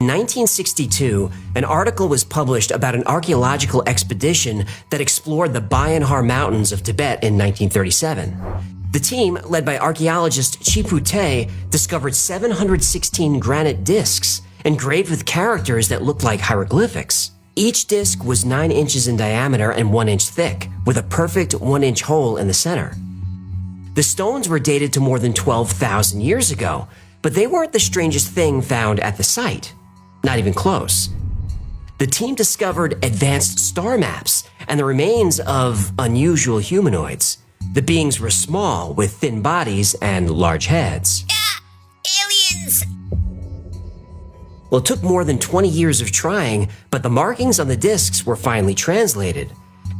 1962, an article was published about an archaeological expedition that explored the Bayan Har Mountains of Tibet in 1937. The team, led by archaeologist Chipu Te, discovered 716 granite discs engraved with characters that looked like hieroglyphics. Each disc was 9 inches in diameter and 1 inch thick, with a perfect 1-inch hole in the center. The stones were dated to more than 12,000 years ago, but they weren't the strangest thing found at the site. Not even close. The team discovered advanced star maps and the remains of unusual humanoids. The beings were small, with thin bodies and large heads. Aliens! Well, it took more than 20 years of trying, but the markings on the discs were finally translated.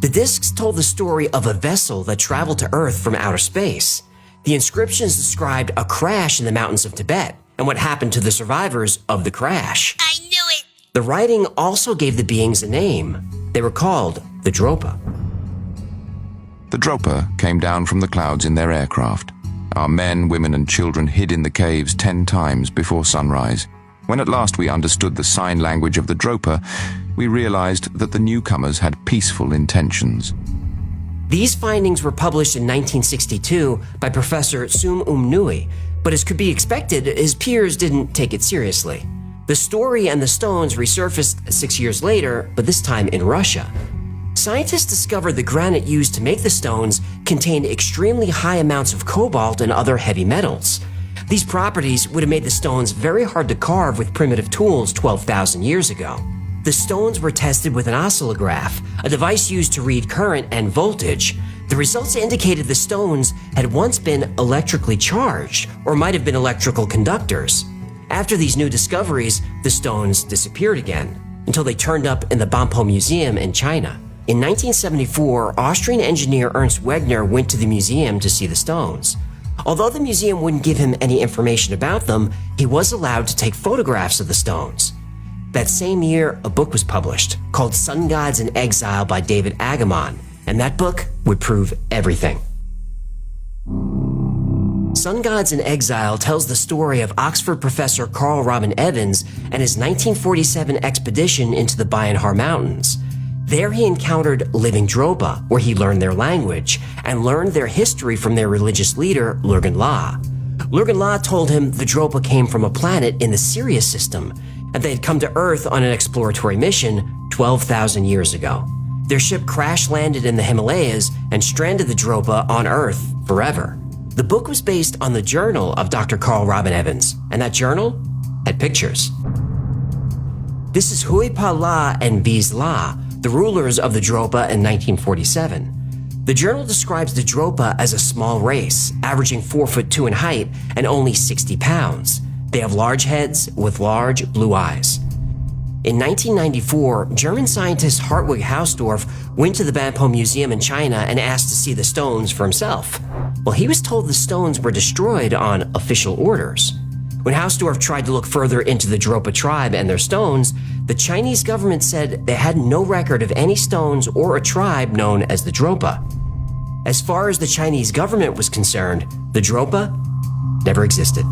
The discs told the story of a vessel that traveled to Earth from outer space. The inscriptions described a crash in the mountains of Tibet and what happened to the survivors of the crash. I knew it! The writing also gave the beings a name. They were called the Dropa. The Dropa came down from the clouds in their aircraft. Our men, women, and children hid in the caves 10 times before sunrise. When at last we understood the sign language of the Dropa, we realized that the newcomers had peaceful intentions. These findings were published in 1962 by Professor Sum Nui, but as could be expected, his peers didn't take it seriously. The story and the stones resurfaced 6 years later, but this time in Russia. Scientists discovered the granite used to make the stones contained extremely high amounts of cobalt and other heavy metals. These properties would have made the stones very hard to carve with primitive tools 12,000 years ago. The stones were tested with an oscillograph, a device used to read current and voltage. The results indicated the stones had once been electrically charged, or might have been electrical conductors. After these new discoveries, the stones disappeared again, until they turned up in the Banpo Museum in China. In 1974, Austrian engineer Ernst Wegner went to the museum to see the stones. Although the museum wouldn't give him any information about them, he was allowed to take photographs of the stones. That same year, a book was published called Sun Gods in Exile by David Agamon, and that book would prove everything. Sun Gods in Exile tells the story of Oxford professor Carl Robin Evans and his 1947 expedition into the Bayan Har Mountains. There he encountered living Dropa, where he learned their language and learned their history from their religious leader, Lurgan La. Lurgan La told him the Dropa came from a planet in the Sirius system, and they had come to Earth on an exploratory mission 12,000 years ago. Their ship crash-landed in the Himalayas and stranded the Dropa on Earth forever. The book was based on the journal of Dr. Carl Robin Evans, and that journal had pictures. This is Hui Pa La and Viz La, the rulers of the Dropa in 1947. The journal describes the Dropa as a small race, averaging 4'2" in height and only 60 pounds. They have large heads with large blue eyes. In 1994, German scientist Hartwig Hausdorff went to the Banpo Museum in China and asked to see the stones for himself. Well, he was told the stones were destroyed on official orders. When Hausdorff tried to look further into the Dropa tribe and their stones, the Chinese government said they had no record of any stones or a tribe known as the Dropa. As far as the Chinese government was concerned, the Dropa never existed.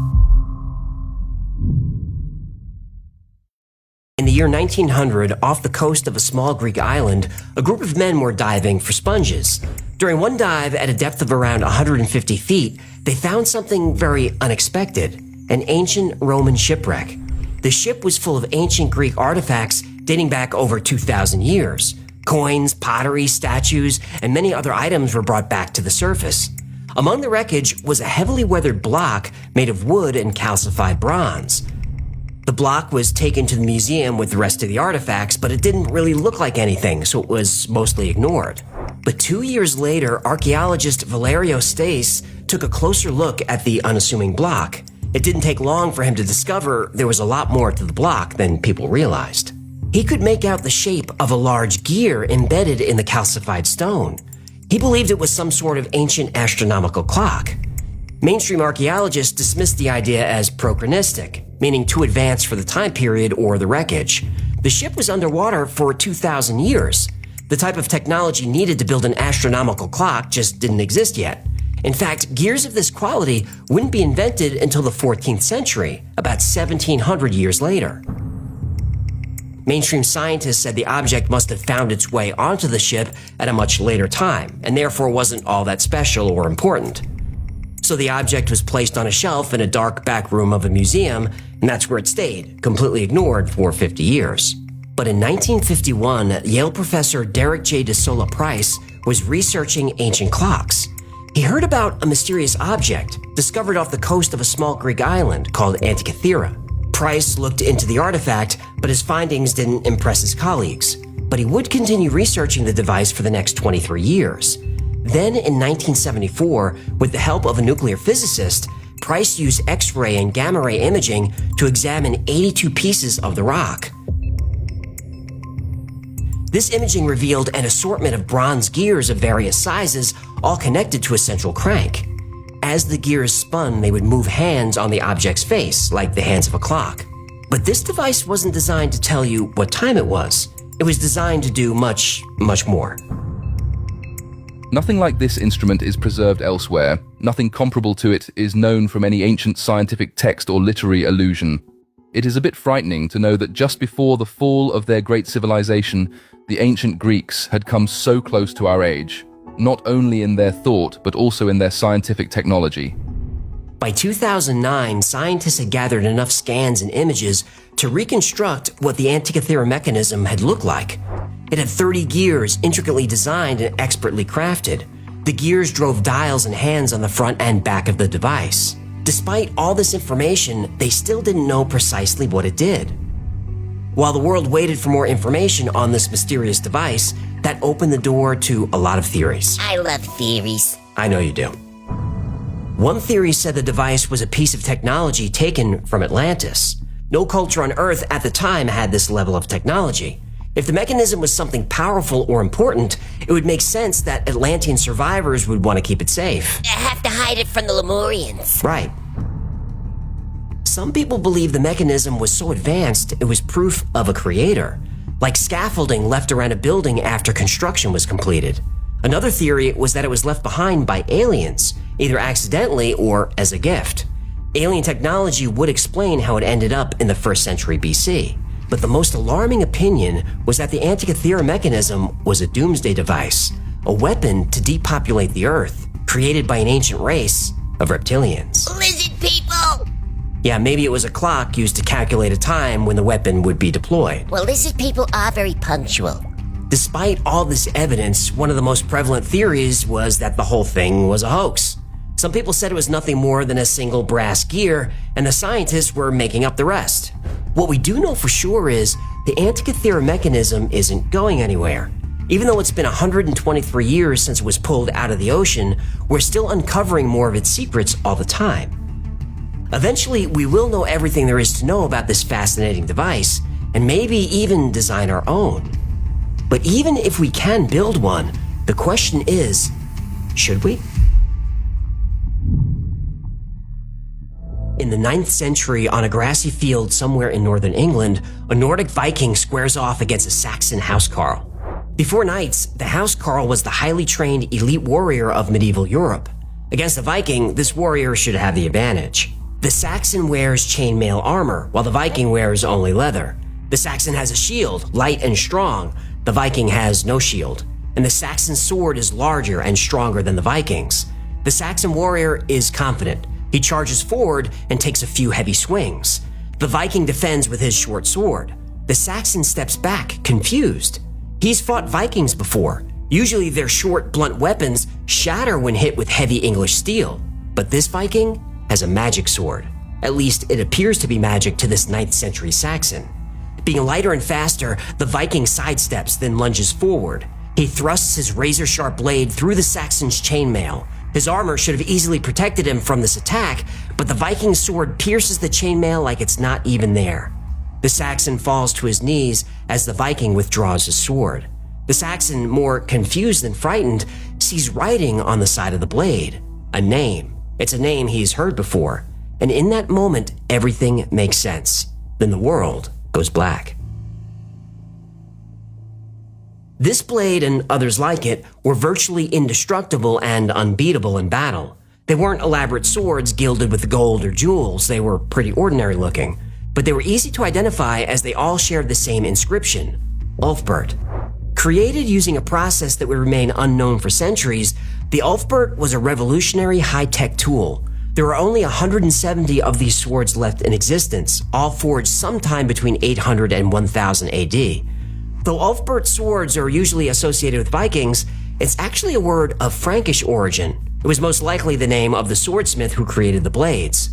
In the year 1900, off the coast of a small Greek island, a group of men were diving for sponges. During one dive at a depth of around 150 feet, they found something very unexpected. An ancient Roman shipwreck. The ship was full of ancient Greek artifacts dating back over 2,000 years. Coins, pottery, statues, and many other items were brought back to the surface. Among the wreckage was a heavily weathered block made of wood and calcified bronze. The block was taken to the museum with the rest of the artifacts, but it didn't really look like anything, so it was mostly ignored. But 2 years later, archaeologist Valerio Stace took a closer look at the unassuming block. It didn't take long for him to discover there was a lot more to the block than people realized. He could make out the shape of a large gear embedded in the calcified stone. He believed it was some sort of ancient astronomical clock. Mainstream archaeologists dismissed the idea as prochronistic, meaning too advanced for the time period or the wreckage. The ship was underwater for 2,000 years. The type of technology needed to build an astronomical clock just didn't exist yet. In fact, gears of this quality wouldn't be invented until the 14th century, about 1,700 years later. Mainstream scientists said the object must have found its way onto the ship at a much later time, and therefore wasn't all that special or important. So the object was placed on a shelf in a dark back room of a museum, and that's where it stayed, completely ignored for 50 years. But in 1951, Yale professor Derek J. DeSola Price was researching ancient clocks. He heard about a mysterious object discovered off the coast of a small Greek island called Antikythera. Price looked into the artifact, but his findings didn't impress his colleagues. But he would continue researching the device for the next 23 years. Then in 1974, with the help of a nuclear physicist, Price used X-ray and gamma-ray imaging to examine 82 pieces of the rock. This imaging revealed an assortment of bronze gears of various sizes, all connected to a central crank. As the gears spun, they would move hands on the object's face, like the hands of a clock. But this device wasn't designed to tell you what time it was. It was designed to do much, much more. Nothing like this instrument is preserved elsewhere. Nothing comparable to it is known from any ancient scientific text or literary allusion. It is a bit frightening to know that just before the fall of their great civilization, the ancient Greeks had come so close to our age, not only in their thought, but also in their scientific technology. By 2009, scientists had gathered enough scans and images to reconstruct what the Antikythera mechanism had looked like. It had 30 gears intricately designed and expertly crafted. The gears drove dials and hands on the front and back of the device. Despite all this information, they still didn't know precisely what it did. While the world waited for more information on this mysterious device, that opened the door to a lot of theories. I love theories. I know you do. One theory said the device was a piece of technology taken from Atlantis. No culture on Earth at the time had this level of technology. If the mechanism was something powerful or important, it would make sense that Atlantean survivors would want to keep it safe. I have to hide it from the Lemurians. Right. Some people believe the mechanism was so advanced it was proof of a creator, like scaffolding left around a building after construction was completed. Another theory was that it was left behind by aliens, either accidentally or as a gift. Alien technology would explain how it ended up in the 1st century BC. But the most alarming opinion was that the Antikythera mechanism was a doomsday device, a weapon to depopulate the Earth, created by an ancient race of reptilians. Lizard people! Yeah, maybe it was a clock used to calculate a time when the weapon would be deployed. Well, lizard people are very punctual. Despite all this evidence, one of the most prevalent theories was that the whole thing was a hoax. Some people said it was nothing more than a single brass gear, and the scientists were making up the rest. What we do know for sure is the Antikythera mechanism isn't going anywhere. Even though it's been 123 years since it was pulled out of the ocean, we're still uncovering more of its secrets all the time. Eventually, we will know everything there is to know about this fascinating device, and maybe even design our own. But even if we can build one, the question is, should we? In the 9th century, on a grassy field somewhere in northern England, a Nordic Viking squares off against a Saxon housecarl. Before knights, the housecarl was the highly trained elite warrior of medieval Europe. Against a Viking, this warrior should have the advantage. The Saxon wears chainmail armor, while the Viking wears only leather. The Saxon has a shield, light and strong. The Viking has no shield. And the Saxon sword is larger and stronger than the Vikings. The Saxon warrior is confident. He charges forward and takes a few heavy swings. The Viking defends with his short sword. The Saxon steps back, confused. He's fought Vikings before. Usually their short, blunt weapons shatter when hit with heavy English steel. But this Viking has a magic sword. At least it appears to be magic to this 9th century Saxon. Being lighter and faster, the Viking sidesteps, then lunges forward. He thrusts his razor-sharp blade through the Saxon's chainmail. His armor should have easily protected him from this attack, but the Viking's sword pierces the chainmail like it's not even there. The Saxon falls to his knees as the Viking withdraws his sword. The Saxon, more confused than frightened, sees writing on the side of the blade. A name. It's a name he's heard before. And in that moment, everything makes sense. Then the world goes black. This blade and others like it were virtually indestructible and unbeatable in battle. They weren't elaborate swords gilded with gold or jewels. They were pretty ordinary looking. but they were easy to identify as they all shared the same inscription, Ulfbert. Created using a process that would remain unknown for centuries, the Ulfbert was a revolutionary high-tech tool. There were only 170 of these swords left in existence, all forged sometime between 800 and 1000 AD. Though Ulfbert swords are usually associated with Vikings, it's actually a word of Frankish origin. It was most likely the name of the swordsmith who created the blades.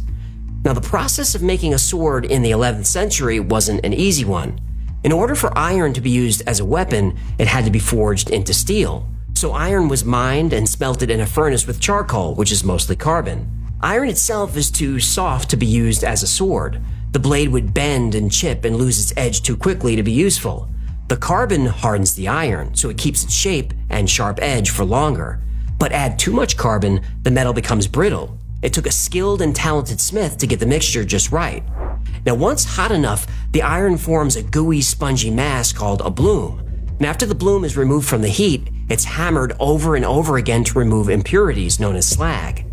Now, the process of making a sword in the 11th century wasn't an easy one. In order for iron to be used as a weapon, it had to be forged into steel. So iron was mined and smelted in a furnace with charcoal, which is mostly carbon. Iron itself is too soft to be used as a sword. The blade would bend and chip and lose its edge too quickly to be useful. The carbon hardens the iron, so it keeps its shape and sharp edge for longer. But add too much carbon, the metal becomes brittle. It took a skilled and talented smith to get the mixture just right. Now, once hot enough, the iron forms a gooey, spongy mass called a bloom. And after the bloom is removed from the heat, it's hammered over and over again to remove impurities known as slag.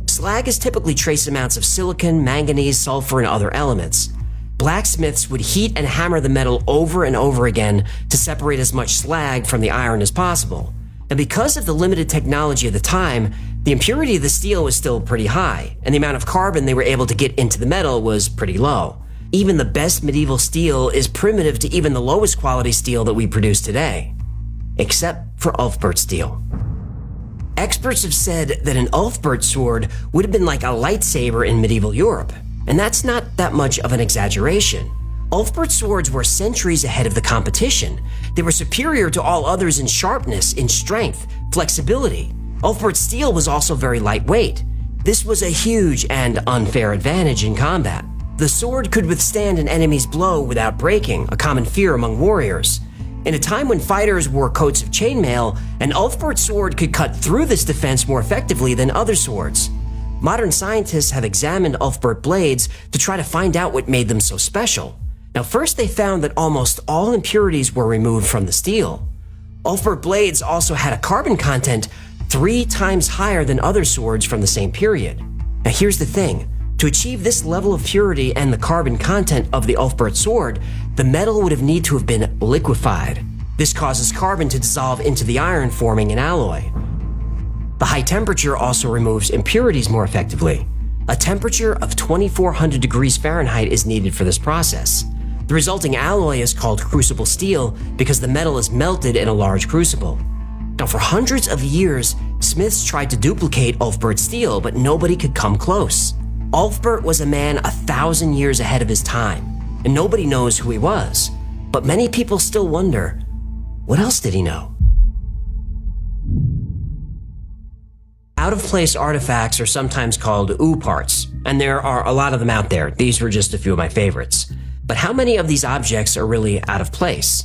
Slag is typically trace amounts of silicon, manganese, sulfur, and other elements. Blacksmiths would heat and hammer the metal over and over again to separate as much slag from the iron as possible. And because of the limited technology of the time, the impurity of the steel was still pretty high, and the amount of carbon they were able to get into the metal was pretty low. Even the best medieval steel is primitive to even the lowest quality steel that we produce today. Except for Ulfbert steel. Experts have said that an Ulfbert sword would have been like a lightsaber in medieval Europe, and that's not that much of an exaggeration. Ulfbert swords were centuries ahead of the competition. They were superior to all others in sharpness, in strength, flexibility. Ulfbert steel was also very lightweight. This was a huge and unfair advantage in combat. The sword could withstand an enemy's blow without breaking, a common fear among warriors. In a time when fighters wore coats of chainmail, an Ulfbert sword could cut through this defense more effectively than other swords. Modern scientists have examined Ulfbert blades to try to find out what made them so special. Now, first they found that almost all impurities were removed from the steel. Ulfbert blades also had a carbon content 3 times higher than other swords from the same period. Now, here's the thing. To achieve this level of purity and the carbon content of the Ulfbert sword, the metal would have need to have been liquefied. This causes carbon to dissolve into the iron, forming an alloy. The high temperature also removes impurities more effectively. A temperature of 2400 degrees Fahrenheit is needed for this process. The resulting alloy is called crucible steel because the metal is melted in a large crucible. Now, for hundreds of years, smiths tried to duplicate Ulfbert steel, but nobody could come close. Ulfbert was a man 1,000 years ahead of his time, and nobody knows who he was. But many people still wonder, what else did he know? Out-of-place artifacts are sometimes called OOParts, and there are a lot of them out there. These were just a few of my favorites. But how many of these objects are really out of place?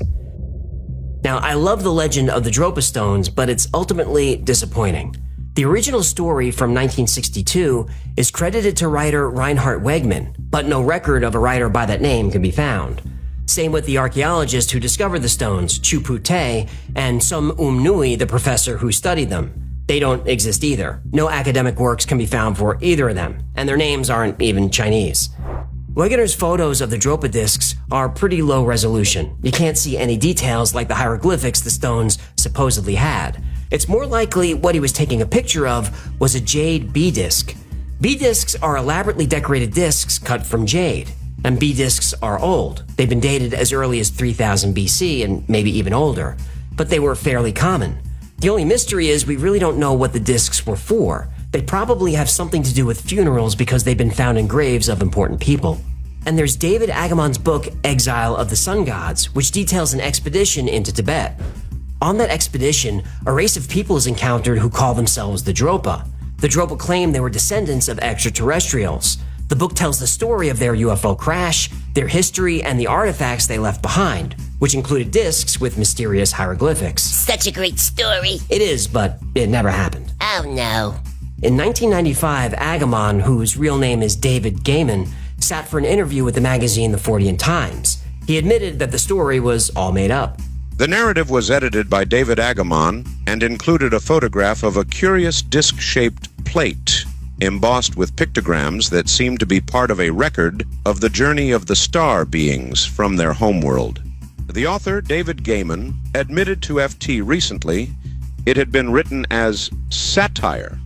Now, I love the legend of the Dropa stones, but it's ultimately disappointing. The original story from 1962 is credited to writer Reinhard Wegman, but no record of a writer by that name can be found. Same with the archaeologist who discovered the stones, Chu-Pu Te, and Sum Nui, the professor who studied them. They don't exist either. No academic works can be found for either of them, and their names aren't even Chinese. Wegener's photos of the Dropa discs are pretty low resolution. You can't see any details like the hieroglyphics the stones supposedly had. It's more likely what he was taking a picture of was a jade B disc. B discs are elaborately decorated discs cut from jade, and B discs are old. They've been dated as early as 3000 BC and maybe even older, but they were fairly common. The only mystery is we really don't know what the discs were for. They probably have something to do with funerals because they've been found in graves of important people. And there's David Agamon's book, Exile of the Sun Gods, which details an expedition into Tibet. On that expedition, a race of people is encountered who call themselves the Dropa. The Dropa claim they were descendants of extraterrestrials. The book tells the story of their UFO crash, their history, and the artifacts they left behind, which included discs with mysterious hieroglyphics. Such a great story. It is, but it never happened. Oh no. In 1995, Agumon, whose real name is David Gaiman, sat for an interview with the magazine The Fortean Times. He admitted that the story was all made up. The narrative was edited by David Agumon and included a photograph of a curious disc-shaped plate embossed with pictograms that seem to be part of a record of the journey of the star beings from their homeworld. The author, David Gaiman, admitted to FT recently it had been written as satire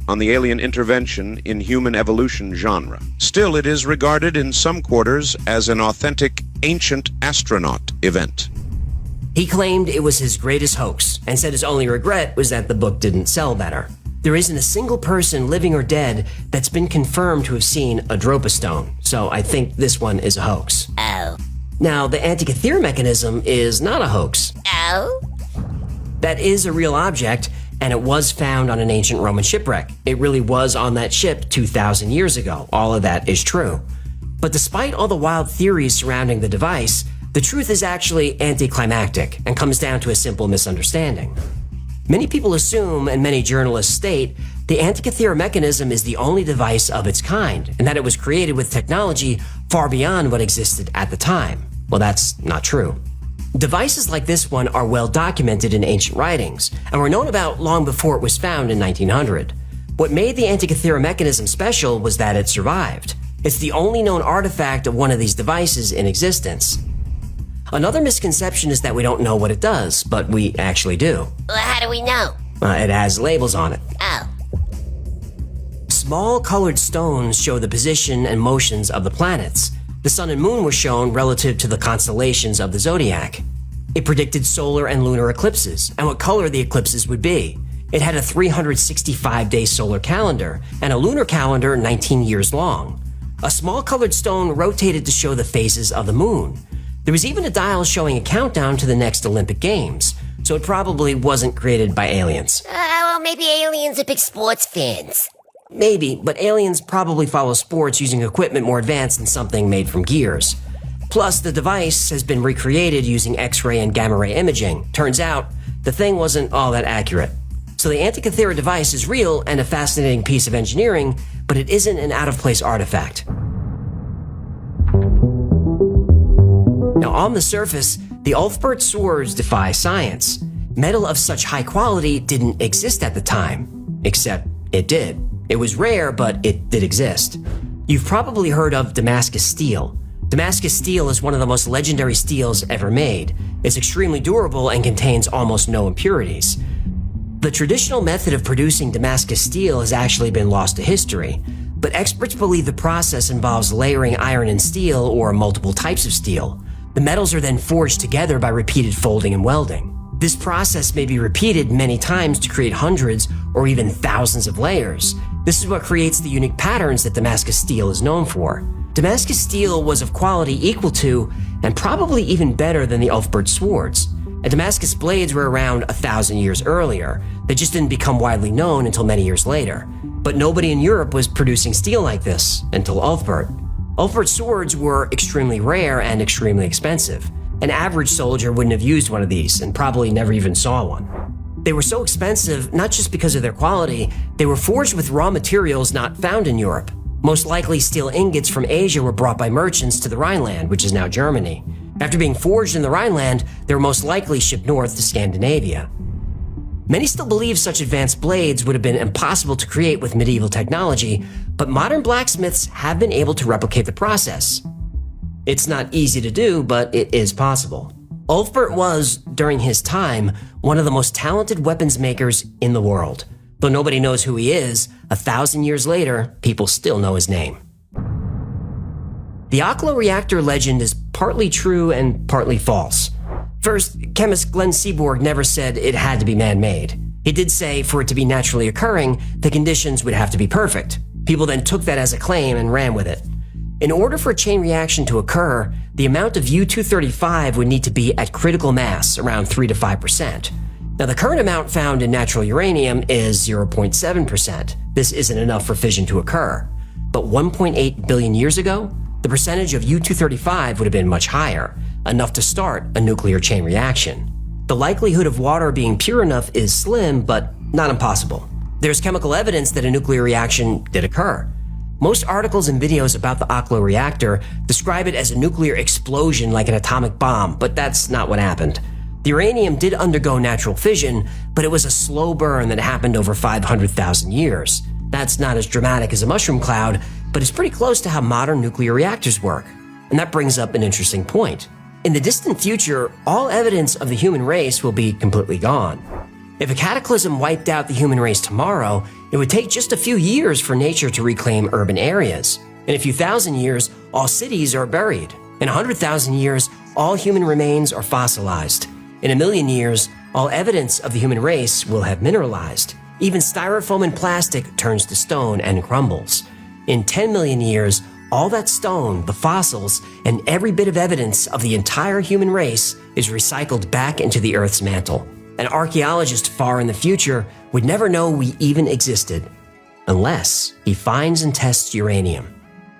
on the alien intervention in human evolution genre. Still, it is regarded in some quarters as an authentic ancient astronaut event. He claimed it was his greatest hoax and said his only regret was that the book didn't sell better. There isn't a single person, living or dead, that's been confirmed to have seen a Dropa stone, so I think this one is a hoax. Oh. Now, the Antikythera mechanism is not a hoax. Oh? That is a real object, and it was found on an ancient Roman shipwreck. It really was on that ship 2,000 years ago. All of that is true. But despite all the wild theories surrounding the device, the truth is actually anticlimactic and comes down to a simple misunderstanding. Many people assume, and many journalists state, the Antikythera mechanism is the only device of its kind, and that it was created with technology far beyond what existed at the time. Well, that's not true. Devices like this one are well documented in ancient writings, and were known about long before it was found in 1900. What made the Antikythera mechanism special was that it survived. It's the only known artifact of one of these devices in existence. Another misconception is that we don't know what it does, but we actually do. Well, how do we know? It has labels on it. Oh. Small colored stones show the position and motions of the planets. The sun and moon were shown relative to the constellations of the zodiac. It predicted solar and lunar eclipses and what color the eclipses would be. It had a 365-day solar calendar and a lunar calendar 19 years long. A small colored stone rotated to show the phases of the moon. There was even a dial showing a countdown to the next Olympic Games, so it probably wasn't created by aliens. Well, maybe aliens are big sports fans. Maybe, but aliens probably follow sports using equipment more advanced than something made from gears. Plus, the device has been recreated using X-ray and gamma-ray imaging. Turns out, the thing wasn't all that accurate. So the Antikythera device is real and a fascinating piece of engineering, but it isn't an out-of-place artifact. Now, on the surface, the Ulfbert swords defy science. Metal of such high quality didn't exist at the time, except it did. It was rare, but it did exist. You've probably heard of Damascus steel. Damascus steel is one of the most legendary steels ever made. It's extremely durable and contains almost no impurities. The traditional method of producing Damascus steel has actually been lost to history, but experts believe the process involves layering iron and steel or multiple types of steel. The metals are then forged together by repeated folding and welding. This process may be repeated many times to create hundreds or even thousands of layers. This is what creates the unique patterns that Damascus steel is known for. Damascus steel was of quality equal to, and probably even better than the Ulfbert swords. And Damascus blades were around 1,000 years earlier. They just didn't become widely known until many years later. But nobody in Europe was producing steel like this until Ulfbert. Ulfbert swords were extremely rare and extremely expensive. An average soldier wouldn't have used one of these and probably never even saw one. They were so expensive, not just because of their quality, they were forged with raw materials not found in Europe. Most likely steel ingots from Asia were brought by merchants to the Rhineland, which is now Germany. After being forged in the Rhineland, they were most likely shipped north to Scandinavia. Many still believe such advanced blades would have been impossible to create with medieval technology, but modern blacksmiths have been able to replicate the process. It's not easy to do, but it is possible. Ulfbert was, during his time, one of the most talented weapons makers in the world. Though nobody knows who he is, 1,000 years later, people still know his name. The Oklo reactor legend is partly true and partly false. First, chemist Glenn Seaborg never said it had to be man-made. He did say for it to be naturally occurring, the conditions would have to be perfect. People then took that as a claim and ran with it. In order for a chain reaction to occur, the amount of U-235 would need to be at critical mass, around 3 to 5%. Now, the current amount found in natural uranium is 0.7%. This isn't enough for fission to occur. But 1.8 billion years ago, the percentage of U-235 would have been much higher, enough to start a nuclear chain reaction. The likelihood of water being pure enough is slim, but not impossible. There's chemical evidence that a nuclear reaction did occur. Most articles and videos about the Oklo reactor describe it as a nuclear explosion like an atomic bomb, but that's not what happened. The uranium did undergo natural fission, but it was a slow burn that happened over 500,000 years. That's not as dramatic as a mushroom cloud, but it's pretty close to how modern nuclear reactors work. And that brings up an interesting point. In the distant future, all evidence of the human race will be completely gone. If a cataclysm wiped out the human race tomorrow, it would take just a few years for nature to reclaim urban areas. In a few thousand years, all cities are buried. In 100,000 years, all human remains are fossilized. In 1,000,000 years, all evidence of the human race will have mineralized. Even styrofoam and plastic turns to stone and crumbles. In 10 million years, all that stone, the fossils, and every bit of evidence of the entire human race is recycled back into the Earth's mantle. An archaeologist far in the future would never know we even existed, unless he finds and tests uranium.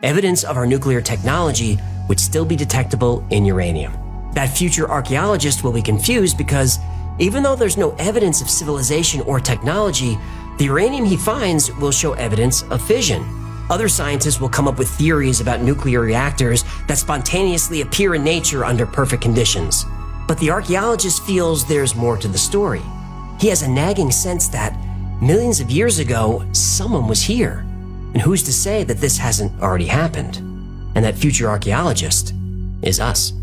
Evidence of our nuclear technology would still be detectable in uranium. That future archaeologist will be confused because even though there's no evidence of civilization or technology, the uranium he finds will show evidence of fission. Other scientists will come up with theories about nuclear reactors that spontaneously appear in nature under perfect conditions. But the archaeologist feels there's more to the story. He has a nagging sense that millions of years ago, someone was here. And who's to say that this hasn't already happened? And that future archaeologist is us.